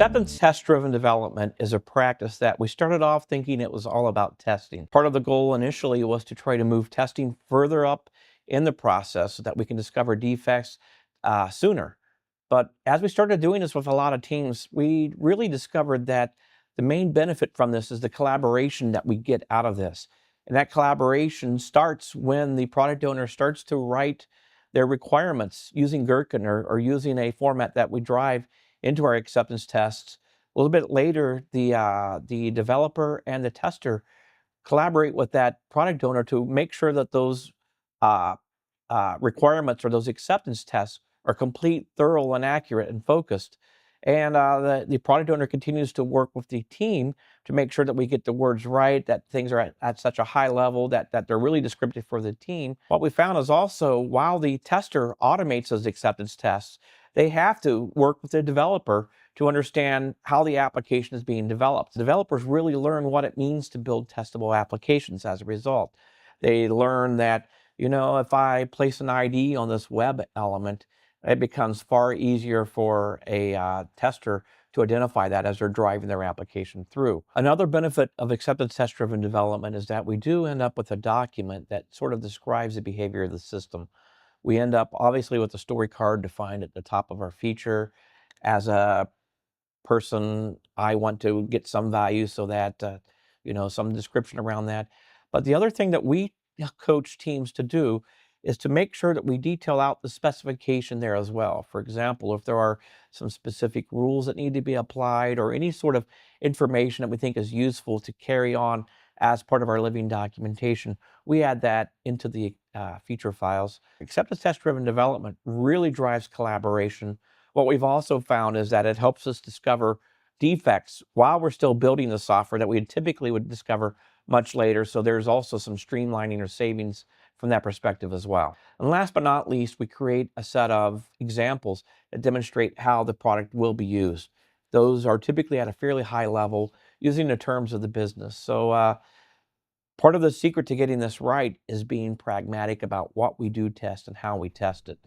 Acceptance test-driven development is a practice that we started off thinking it was all about testing. Part of the goal initially was to try to move testing further up in the process so that we can discover defects sooner. But as we started doing this with a lot of teams, we really discovered that the main benefit from this is the collaboration that we get out of this. And that collaboration starts when the product owner starts to write their requirements using Gherkin or using a format that we drive into our acceptance tests. A little bit later, the developer and the tester collaborate with that product owner to make sure that those uh, requirements or those acceptance tests are complete, thorough, and accurate and focused. And the product owner continues to work with the team to make sure that we get the words right, that things are at such a high level that they're really descriptive for the team. What we found is also, while the tester automates those acceptance tests, they have to work with the developer to understand how the application is being developed. Developers really learn what it means to build testable applications as a result. They learn that, if I place an ID on this web element, it becomes far easier for a tester to identify that as they're driving their application through. Another benefit of acceptance test-driven development is that we do end up with a document that sort of describes the behavior of the system. We end up obviously with a story card defined at the top of our feature. As a person, I want to get some value so that, some description around that. But the other thing that we coach teams to do is to make sure that we detail out the specification there as well. For example, if there are some specific rules that need to be applied or any sort of information that we think is useful to carry on as part of our living documentation, we add that into the feature files. Acceptance test-driven development really drives collaboration. What we've also found is that it helps us discover defects while we're still building the software that we typically would discover much later. So there's also some streamlining or savings from that perspective as well. And last but not least, we create a set of examples that demonstrate how the product will be used. Those are typically at a fairly high level using the terms of the business. So part of the secret to getting this right is being pragmatic about what we do test and how we test it.